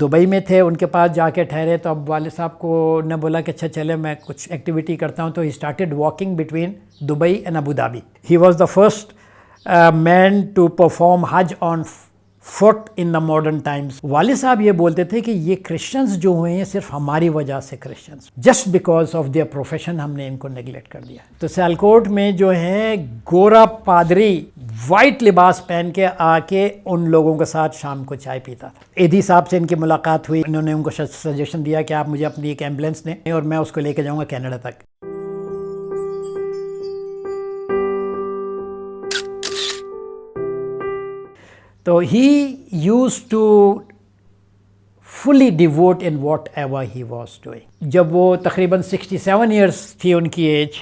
Dubai میں تھے، ان کے پاس جا کے ٹھہرے تو اب والد صاحب کو نے بولا کہ اچھا چلے میں کچھ ایکٹیویٹی کرتا ہوں، تو he started walking between Dubai and Abu Dhabi. He was the first man to perform Hajj on foot in the modern times. والد صاحب یہ بولتے تھے کہ یہ کرسچنز جو ہوئے ہیں صرف ہماری وجہ سے Christians, just because of their profession ہم نے ان کو نیگلیکٹ کر دیا. تو سیالکوٹ میں جو ہے گورا پادری وائٹ لباس پہن کے آ کے ان لوگوں کے ساتھ شام کو چائے پیتا تھا. ایدھی صاحب سے ان کی ملاقات ہوئی، انہوں نے ان کو سجیشن دیا کہ آپ مجھے اپنی ایک ایمبولینس دیں اور میں اس کو لے کے جاؤں گا کینیڈا تک. تو he used to fully devote in whatever he was doing. جب وہ تقریباً 67 ایئرس تھی ان کی ایج.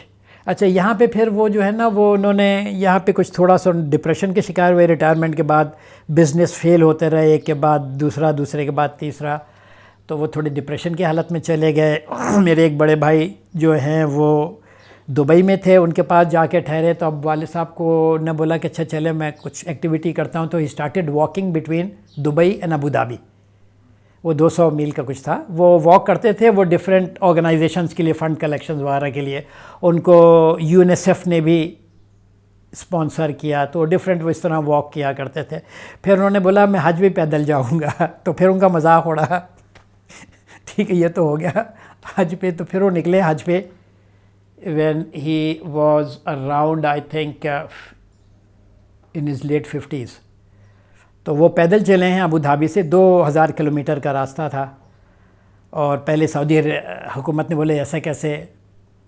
اچھا یہاں پہ پھر وہ جو ہے نا وہ انہوں نے یہاں پہ کچھ تھوڑا سا ڈپریشن کے شکار ہوئے. ریٹائرمنٹ کے بعد بزنس فیل ہوتے رہے، ایک کے بعد دوسرا، دوسرے کے بعد تیسرا، تو وہ تھوڑی ڈپریشن کی حالت میں چلے گئے. میرے ایک بڑے بھائی جو ہیں وہ دبئی میں تھے، ان کے پاس جا کے ٹھہرے تو اب والد صاحب کو نے بولا کہ اچھا چلے میں کچھ ایکٹیویٹی کرتا ہوں، تو he started walking between Dubai and Abu Dhabi. وہ 200 میل کا کچھ تھا. وہ واک کرتے تھے، وہ ڈفرینٹ آرگنائزیشنز کے لیے، فنڈ کلیکشنز وغیرہ کے لیے. ان کو یونیسیف نے بھی اسپانسر کیا، تو ڈفرینٹ وہ اس طرح واک کیا کرتے تھے. پھر انہوں نے بولا میں حج بھی پیدل جاؤں گا، تو پھر ان کا مذاق اڑا. ٹھیک ہے یہ تو ہو گیا حج پہ. تو پھر وہ نکلے حج پہ when he was around I think in his late 50s. تو وہ پیدل چلے ہیں ابو دھابی سے. 2000 کلومیٹر کا راستہ تھا. اور پہلے سعودی حکومت نے بولے ایسا کیسے،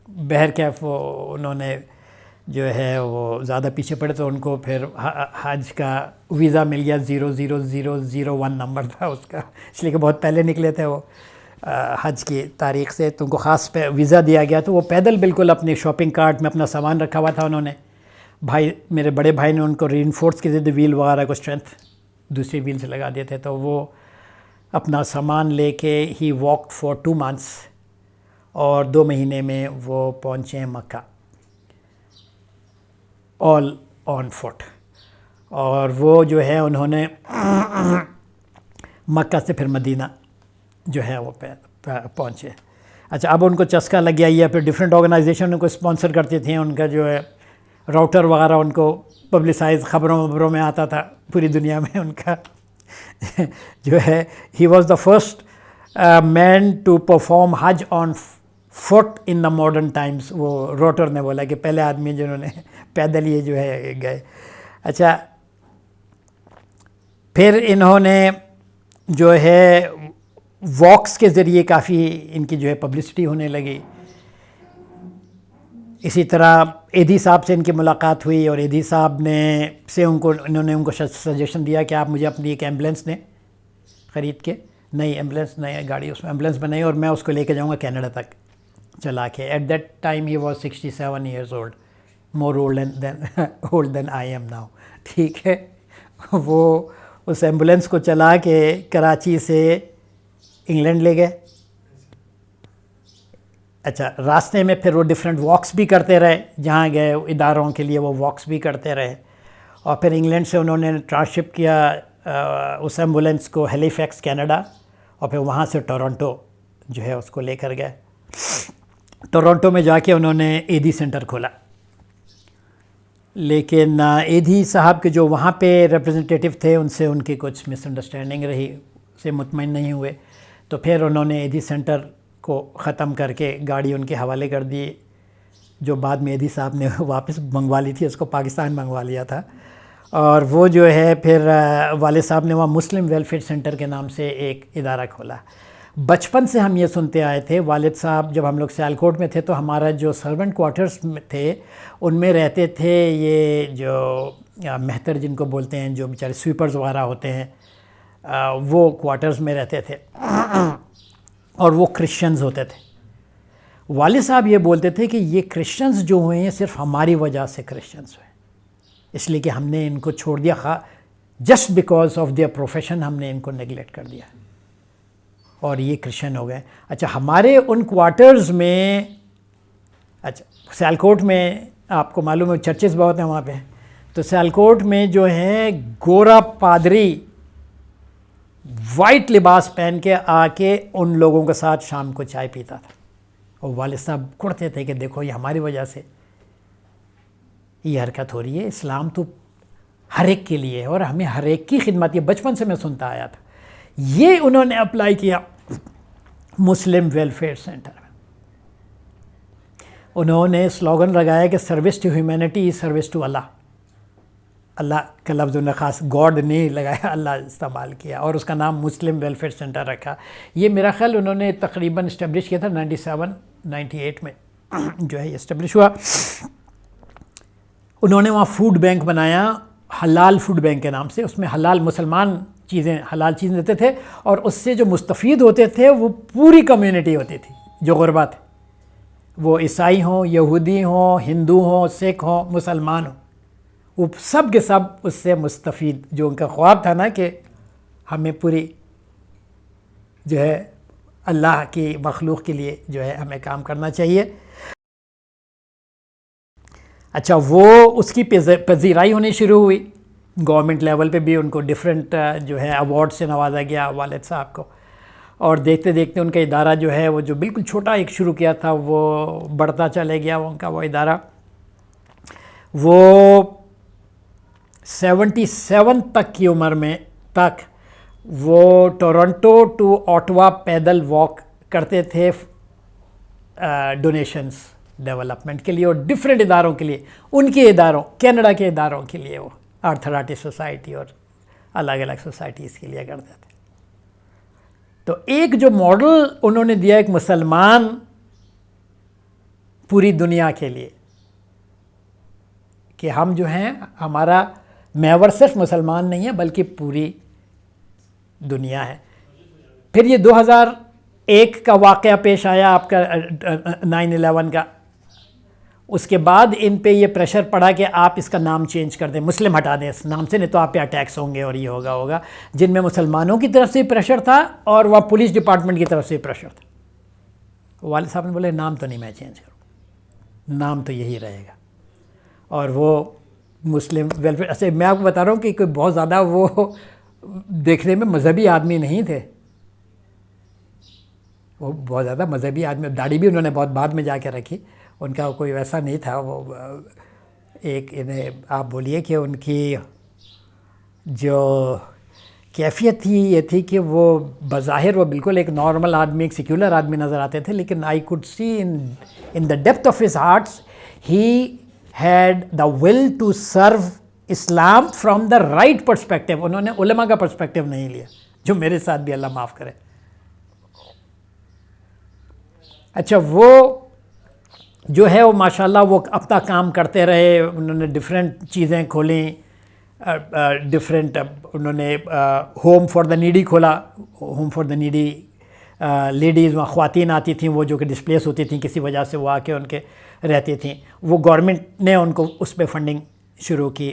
بہرکیف وہ انہوں نے جو ہے وہ زیادہ پیچھے پڑے تو ان کو پھر حج کا ویزا مل گیا. 00001 نمبر تھا اس کا، اس لیے کہ بہت پہلے نکلے تھے وہ حج کی تاریخ سے، تو ان کو خاص پہ ویزا دیا گیا. تو وہ پیدل بالکل اپنی شاپنگ کارٹ میں اپنا سامان رکھا ہوا تھا. انہوں نے بھائی، میرے بڑے بھائی نے ان کو ری انفورس کی تھی ویل وغیرہ کو اسٹرینتھ دوسری ویل سے لگا دیے تھے. تو وہ اپنا سامان لے کے ہی واک فار 2 months، اور 2 مہینے میں وہ پہنچے ہیں مکہ آل آن فٹ. اور وہ جو ہے انہوں نے مکہ سے پھر مدینہ جو ہے وہ پہنچے. اچھا اب ان کو چسکا لگ گیا. یہ پھر ڈفرینٹ آرگنائزیشن ان کو اسپانسر کرتی تھیں. ان کا جو ہے راؤٹر وغیرہ ان کو پبلسائز خبروں میں آتا تھا پوری دنیا میں. ان کا جو ہے he was the first man to perform Hajj on foot in the modern times. وہ راؤٹر نے بولا کہ پہلے آدمی جنہوں نے پیدل یہ جو ہے گئے. اچھا پھر انہوں نے جو ہے واکس کے ذریعے کافی ان کی جو ہے پبلسٹی ہونے لگی. اسی طرح ایدھی صاحب سے ان کی ملاقات ہوئی، اور ایدھی صاحب نے انہوں نے ان کو سجیشن دیا کہ آپ مجھے اپنی ایک ایمبولینس دیں خرید کے. نئی ایمبولینس، نئی گاڑی اس میں ایمبولینس بنائی، اور میں اس کو لے کے جاؤں گا کینیڈا تک چلا کے. At that time he was 67 years old, more old than I am now. ٹھیک ہے. وہ اس ایمبولینس کو چلا کے کراچی سے انگلینڈ لے گئے. اچھا راستے میں پھر وہ ڈفرینٹ واکس بھی کرتے رہے، جہاں گئے اداروں کے لیے وہ واکس بھی کرتے رہے. اور پھر انگلینڈ سے انہوں نے ٹرانسشپ کیا اس ایمبولینس کو ہیلی فیکس کینیڈا، اور پھر وہاں سے ٹورنٹو جو ہے اس کو لے کر گئے. ٹورنٹو میں جا کے انہوں نے ایدھی سینٹر کھولا. لیکن ایدھی صاحب کے جو وہاں پہ ریپرزنٹیٹیو تھے ان سے ان کی کچھ مس انڈرسٹینڈنگ رہی، سے مطمئن نہیں ہوئے. تو پھر انہوں نے ایدھی سینٹر کو ختم کر کے گاڑی ان کے حوالے کر دی، جو بعد میں ایدھی صاحب نے واپس منگوا لی تھی، اس کو پاکستان منگوا لیا تھا. اور وہ جو ہے پھر والد صاحب نے وہاں مسلم ویلفیئر سینٹر کے نام سے ایک ادارہ کھولا. بچپن سے ہم یہ سنتے آئے تھے، والد صاحب جب ہم لوگ سیالکوٹ میں تھے تو ہمارا جو سرونٹ کوارٹرز تھے ان میں رہتے تھے یہ جو مہتر جن کو بولتے ہیں، جو بیچارے سویپرز وغیرہ ہوتے ہیں، وہ کوارٹرز میں رہتے تھے، اور وہ کرسچنز ہوتے تھے. والد صاحب یہ بولتے تھے کہ یہ کرسچنز جو ہوئے ہیں صرف ہماری وجہ سے کرسچنز ہوئے، اس لیے کہ ہم نے ان کو چھوڑ دیا، just because of their profession ہم نے ان کو نیگلیکٹ کر دیا اور یہ کرسچن ہو گئے. اچھا ہمارے ان کوارٹرز میں، اچھا سیالکوٹ میں آپ کو معلوم ہے چرچز بہت ہیں وہاں پہ، تو سیالکوٹ میں جو ہے گورا پادری وائٹ لباس پہن کے آ کے ان لوگوں کے ساتھ شام کو چائے پیتا تھا، اور والد صاحب کڑتے تھے کہ دیکھو یہ ہماری وجہ سے یہ حرکت ہو رہی ہے، اسلام تو ہر ایک کے لیے ہے اور ہمیں ہر ایک کی خدمت، یہ بچپن سے میں سنتا آیا تھا. یہ انہوں نے اپلائی کیا مسلم ویلفیئر سینٹر میں. انہوں نے سلوگن لگایا کہ service to humanity is service to Allah. اللہ کا لفظ انہوں نے خاص گاڈ نہیں لگایا، اللہ استعمال کیا، اور اس کا نام مسلم ویلفیئر سینٹر رکھا. یہ میرا خیال انہوں نے تقریباً اسٹیبلش کیا تھا 97-98 میں جو ہے یہ اسٹیبلش ہوا. انہوں نے وہاں فوڈ بینک بنایا حلال فوڈ بینک کے نام سے. اس میں حلال مسلمان چیزیں، حلال چیزیں دیتے تھے، اور اس سے جو مستفید ہوتے تھے وہ پوری کمیونٹی ہوتی تھی جو غربا تھے، وہ عیسائی ہوں، یہودی ہوں، ہندو ہوں، سکھ ہوں، مسلمان ہوں، وہ سب کے سب اس سے مستفید. جو ان کا خواب تھا نا کہ ہمیں پوری جو ہے اللہ کی مخلوق کے لیے جو ہے ہمیں کام کرنا چاہیے. اچھا، وہ اس کی پذیرائی ہونی شروع ہوئی. گورنمنٹ لیول پہ بھی ان کو ڈفرینٹ جو ہے ایوارڈ سے نوازا گیا والد صاحب کو، اور دیکھتے دیکھتے ان کا ادارہ جو ہے وہ جو بالکل چھوٹا ایک شروع کیا تھا وہ بڑھتا چلے گیا. ان کا وہ ادارہ وہ 77 تک کی عمر میں تک وہ ٹورنٹو ٹو آٹوا پیدل واک کرتے تھے ڈونیشنز ڈیولپمنٹ کے لیے اور ڈفرینٹ اداروں کے لیے، ان کے اداروں، کینیڈا کے اداروں کے لیے، وہ آرتھراٹس سوسائٹی اور الگ الگ سوسائٹیز کے لیے کرتے تھے. تو ایک جو ماڈل انہوں نے دیا ایک مسلمان پوری دنیا کے لیے کہ ہم جو ہیں، ہمارا محور صرف مسلمان نہیں ہے بلکہ پوری دنیا ہے. پھر یہ 2001 کا واقعہ پیش آیا آپ کا 9/11 کا. اس کے بعد ان پہ یہ پریشر پڑا کہ آپ اس کا نام چینج کر دیں، مسلم ہٹا دیں اس نام سے، نہیں تو آپ پہ اٹیکس ہوں گے اور یہ ہوگا، جن میں مسلمانوں کی طرف سے پریشر تھا اور وہاں پولیس ڈپارٹمنٹ کی طرف سے پریشر تھا. والد صاحب نے بولے نام تو نہیں میں چینج کروں، نام تو یہی رہے گا. اور وہ مسلم ویلفیئر، اچھا میں آپ کو بتا رہا ہوں کہ کوئی بہت زیادہ وہ دیکھنے میں مذہبی آدمی نہیں تھے، وہ بہت زیادہ مذہبی آدمی، داڑھی بھی انہوں نے بہت بعد میں جا کے رکھی، ان کا کوئی ویسا نہیں تھا. وہ ایک انہیں آپ بولیے کہ ان کی جو کیفیت تھی یہ تھی کہ وہ بظاہر وہ بالکل ایک نارمل آدمی، ایک سیکولر آدمی نظر آتے تھے، لیکن I could see in the depth of his hearts he had the will to serve Islam from the right perspective. انہوں نے علماء کا پرسپیکٹیو نہیں لیا، جو میرے ساتھ بھی اللہ معاف کرے. اچھا، وہ جو ہے وہ ماشاءاللہ وہ اپنا کام کرتے رہے. انہوں نے ڈفرینٹ چیزیں کھولیں، ڈفرینٹ انہوں نے ہوم فار دا نیڈی کھولا. Home for the needy ladies, وہاں خواتین آتی تھیں وہ جو کہ ڈسپلیس ہوتی تھیں کسی وجہ سے، وہ آ کے ان کے رہتی تھیں. وہ گورنمنٹ نے ان کو اس پہ فنڈنگ شروع کی.